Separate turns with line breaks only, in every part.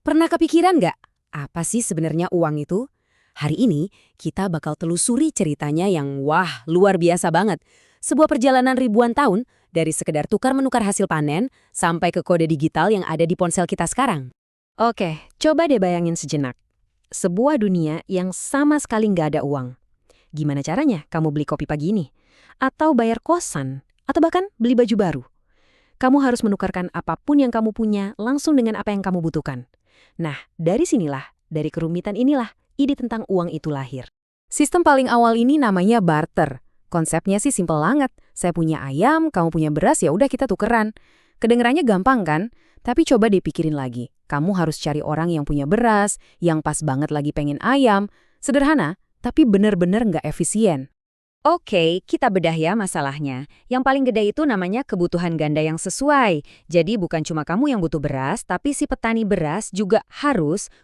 Pernah kepikiran nggak? Apa sih sebenarnya uang itu? Hari ini kita bakal telusuri ceritanya yang wah, luar biasa banget. Sebuah perjalanan ribuan tahun dari sekedar tukar-menukar hasil panen sampai ke kode digital yang ada di ponsel kita sekarang.
Oke, coba deh bayangin sejenak. Sebuah dunia yang sama sekali nggak ada uang. Gimana caranya kamu beli kopi pagi ini? Atau bayar kosan? Atau bahkan beli baju baru? Kamu harus menukarkan apapun yang kamu punya langsung dengan apa yang kamu butuhkan. Nah, dari kerumitan inilah, ide tentang uang itu lahir.
Sistem paling awal ini namanya barter. Konsepnya sih simpel banget. Saya punya ayam, kamu punya beras, ya udah kita tukeran. Kedengerannya gampang kan? Tapi coba dipikirin lagi. Kamu harus cari orang yang punya beras, yang pas banget lagi pengen ayam. Sederhana, tapi bener-bener nggak efisien.
Oke, kita bedah ya masalahnya. Yang paling gede itu namanya kebutuhan ganda yang sesuai. Jadi bukan cuma kamu yang butuh beras, tapi si petani beras juga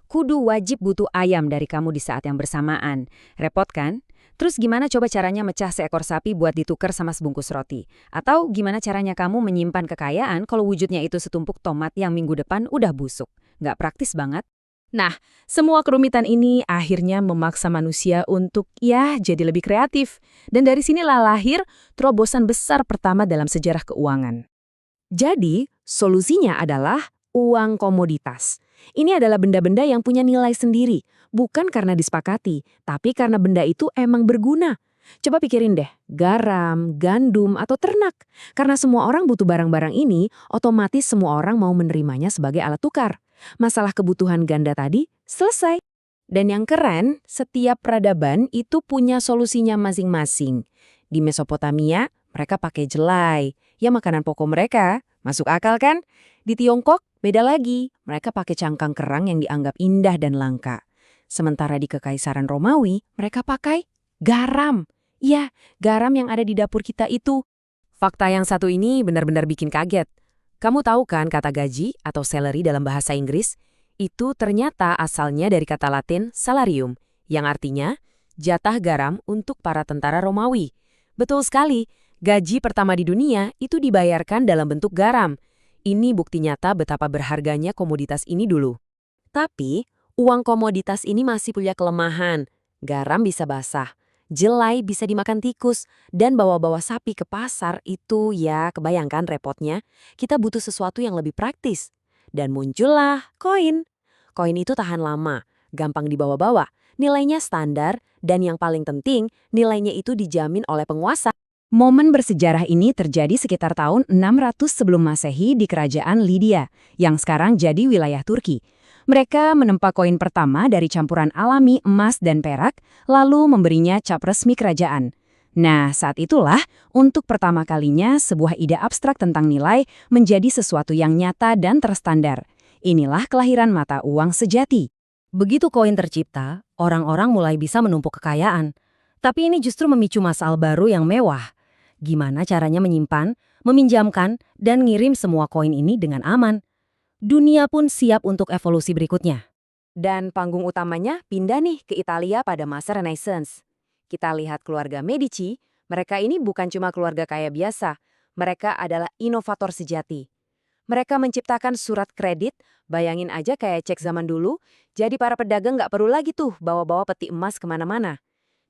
kudu wajib butuh ayam dari kamu di saat yang bersamaan. Repot kan? Terus gimana coba caranya mecah seekor sapi buat ditukar sama sebungkus roti? Atau gimana caranya kamu menyimpan kekayaan kalau wujudnya itu setumpuk tomat yang minggu depan udah busuk? Nggak praktis banget.
Nah, semua kerumitan ini akhirnya memaksa manusia untuk jadi lebih kreatif. Dan dari sinilah lahir terobosan besar pertama dalam sejarah keuangan.
Jadi, solusinya adalah uang komoditas. Ini adalah benda-benda yang punya nilai sendiri, bukan karena disepakati, tapi karena benda itu emang berguna. Coba pikirin deh, garam, gandum, atau ternak. Karena semua orang butuh barang-barang ini, otomatis semua orang mau menerimanya sebagai alat tukar. Masalah kebutuhan ganda tadi selesai. Dan yang keren, setiap peradaban itu punya solusinya masing-masing. Di Mesopotamia, mereka pakai jelai. Ya makanan pokok mereka, masuk akal kan? Di Tiongkok, beda lagi. Mereka pakai cangkang kerang yang dianggap indah dan langka. Sementara di Kekaisaran Romawi, mereka pakai garam. Ya, garam yang ada di dapur kita itu. Fakta yang satu ini benar-benar bikin kaget. Kamu tahu kan kata gaji atau salary dalam bahasa Inggris? Itu ternyata asalnya dari kata Latin salarium, yang artinya jatah garam untuk para tentara Romawi. Betul sekali, gaji pertama di dunia itu dibayarkan dalam bentuk garam. Ini bukti nyata betapa berharganya komoditas ini dulu. Tapi, uang komoditas ini masih punya kelemahan. Garam bisa basah, jelai bisa dimakan tikus, dan bawa-bawa sapi ke pasar itu ya kebayangkan repotnya. Kita butuh sesuatu yang lebih praktis. Dan muncullah koin. Koin itu tahan lama, gampang dibawa-bawa, nilainya standar, dan yang paling penting, nilainya itu dijamin oleh penguasa.
Momen bersejarah ini terjadi sekitar tahun 600 sebelum Masehi di kerajaan Lydia, yang sekarang jadi wilayah Turki. Mereka menempa koin pertama dari campuran alami emas dan perak, lalu memberinya cap resmi kerajaan. Nah, saat itulah, untuk pertama kalinya sebuah ide abstrak tentang nilai menjadi sesuatu yang nyata dan terstandar. Inilah kelahiran mata uang sejati.
Begitu koin tercipta, orang-orang mulai bisa menumpuk kekayaan. Tapi ini justru memicu masalah baru yang mewah. Gimana caranya menyimpan, meminjamkan, dan ngirim semua koin ini dengan aman? Dunia pun siap untuk evolusi berikutnya. Dan panggung utamanya pindah nih ke Italia pada masa Renaissance. Kita lihat keluarga Medici, mereka ini bukan cuma keluarga kaya biasa, mereka adalah inovator sejati. Mereka menciptakan surat kredit, bayangin aja kayak cek zaman dulu, jadi para pedagang nggak perlu lagi tuh bawa-bawa peti emas kemana-mana.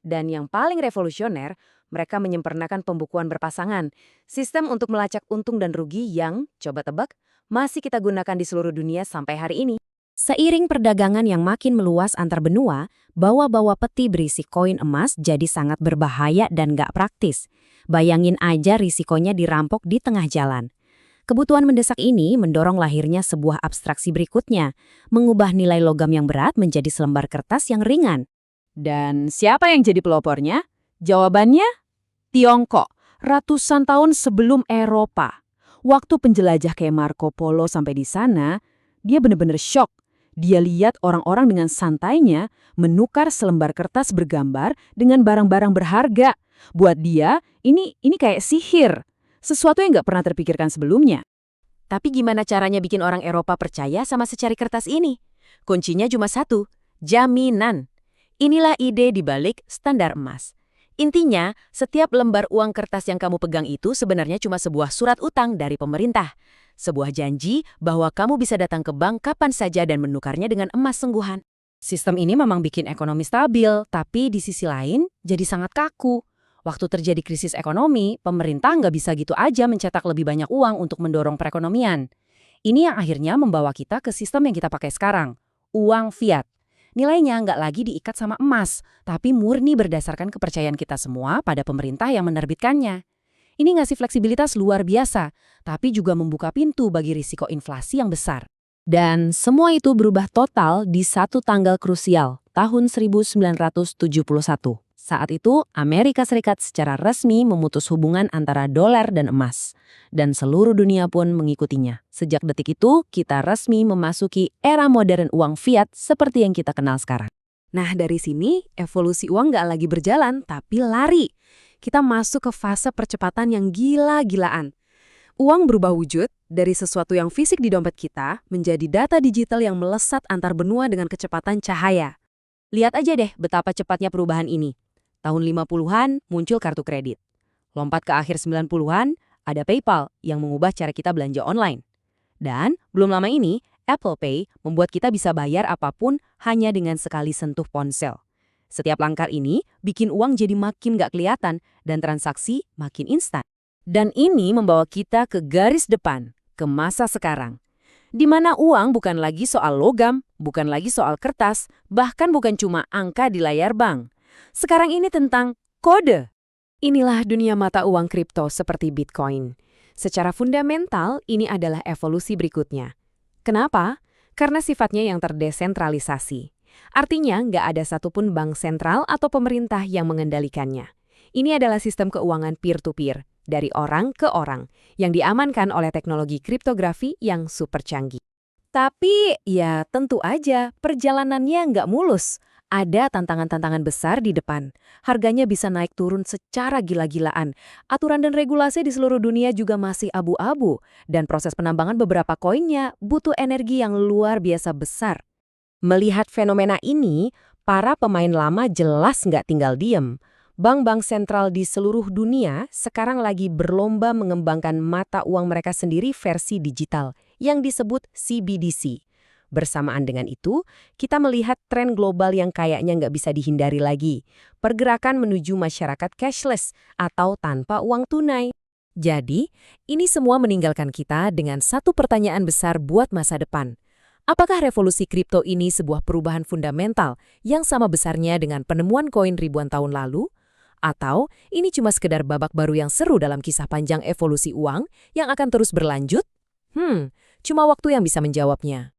Dan yang paling revolusioner, mereka menyempurnakan pembukuan berpasangan, sistem untuk melacak untung dan rugi yang, coba tebak, masih kita gunakan di seluruh dunia sampai hari ini. Seiring perdagangan yang makin meluas antar benua, bawa-bawa peti berisi koin emas jadi sangat berbahaya dan gak praktis. Bayangin aja risikonya dirampok di tengah jalan. Kebutuhan mendesak ini mendorong lahirnya sebuah abstraksi berikutnya, mengubah nilai logam yang berat menjadi selembar kertas yang ringan.
Dan siapa yang jadi pelopornya? Jawabannya, Tiongkok, ratusan tahun sebelum Eropa. Waktu penjelajah kayak Marco Polo sampai di sana, dia benar-benar shock. Dia lihat orang-orang dengan santainya menukar selembar kertas bergambar dengan barang-barang berharga. Buat dia, ini kayak sihir. Sesuatu yang nggak pernah terpikirkan sebelumnya.
Tapi gimana caranya bikin orang Eropa percaya sama secari kertas ini? Kuncinya cuma satu, jaminan. Inilah ide di balik standar emas.
Intinya, setiap lembar uang kertas yang kamu pegang itu sebenarnya cuma sebuah surat utang dari pemerintah. Sebuah janji bahwa kamu bisa datang ke bank kapan saja dan menukarnya dengan emas sungguhan.
Sistem ini memang bikin ekonomi stabil, tapi di sisi lain jadi sangat kaku. Waktu terjadi krisis ekonomi, pemerintah nggak bisa gitu aja mencetak lebih banyak uang untuk mendorong perekonomian. Ini yang akhirnya membawa kita ke sistem yang kita pakai sekarang, uang fiat. Nilainya nggak lagi diikat sama emas, tapi murni berdasarkan kepercayaan kita semua pada pemerintah yang menerbitkannya. Ini ngasih fleksibilitas luar biasa, tapi juga membuka pintu bagi risiko inflasi yang besar.
Dan semua itu berubah total di satu tanggal krusial, tahun 1971. Saat itu, Amerika Serikat secara resmi memutus hubungan antara dolar dan emas. Dan seluruh dunia pun mengikutinya. Sejak detik itu, kita resmi memasuki era modern uang fiat seperti yang kita kenal sekarang.
Nah, dari sini, evolusi uang nggak lagi berjalan, tapi lari. Kita masuk ke fase percepatan yang gila-gilaan. Uang berubah wujud dari sesuatu yang fisik di dompet kita menjadi data digital yang melesat antar benua dengan kecepatan cahaya. Lihat aja deh betapa cepatnya perubahan ini. Tahun 50-an muncul kartu kredit. Lompat ke akhir 90-an, ada PayPal yang mengubah cara kita belanja online. Dan belum lama ini, Apple Pay membuat kita bisa bayar apapun hanya dengan sekali sentuh ponsel. Setiap langkah ini bikin uang jadi makin gak kelihatan dan transaksi makin instan. Dan ini membawa kita ke garis depan, ke masa sekarang. Di mana uang bukan lagi soal logam, bukan lagi soal kertas, bahkan bukan cuma angka di layar bank. Sekarang ini tentang kode. Inilah dunia mata uang kripto seperti Bitcoin. Secara fundamental, ini adalah evolusi berikutnya. Kenapa? Karena sifatnya yang terdesentralisasi. Artinya, nggak ada satupun bank sentral atau pemerintah yang mengendalikannya. Ini adalah sistem keuangan peer-to-peer, dari orang ke orang, yang diamankan oleh teknologi kriptografi yang super canggih. Tapi, ya tentu aja, perjalanannya nggak mulus. Ada tantangan-tantangan besar di depan. Harganya bisa naik turun secara gila-gilaan. Aturan dan regulasi di seluruh dunia juga masih abu-abu. Dan proses penambangan beberapa koinnya butuh energi yang luar biasa besar. Melihat fenomena ini, para pemain lama jelas nggak tinggal diem. Bank-bank sentral di seluruh dunia sekarang lagi berlomba mengembangkan mata uang mereka sendiri versi digital yang disebut CBDC. Bersamaan dengan itu, kita melihat tren global yang kayaknya nggak bisa dihindari lagi. Pergerakan menuju masyarakat cashless atau tanpa uang tunai. Jadi, ini semua meninggalkan kita dengan satu pertanyaan besar buat masa depan. Apakah revolusi kripto ini sebuah perubahan fundamental yang sama besarnya dengan penemuan koin ribuan tahun lalu? Atau ini cuma sekedar babak baru yang seru dalam kisah panjang evolusi uang yang akan terus berlanjut? Cuma waktu yang bisa menjawabnya.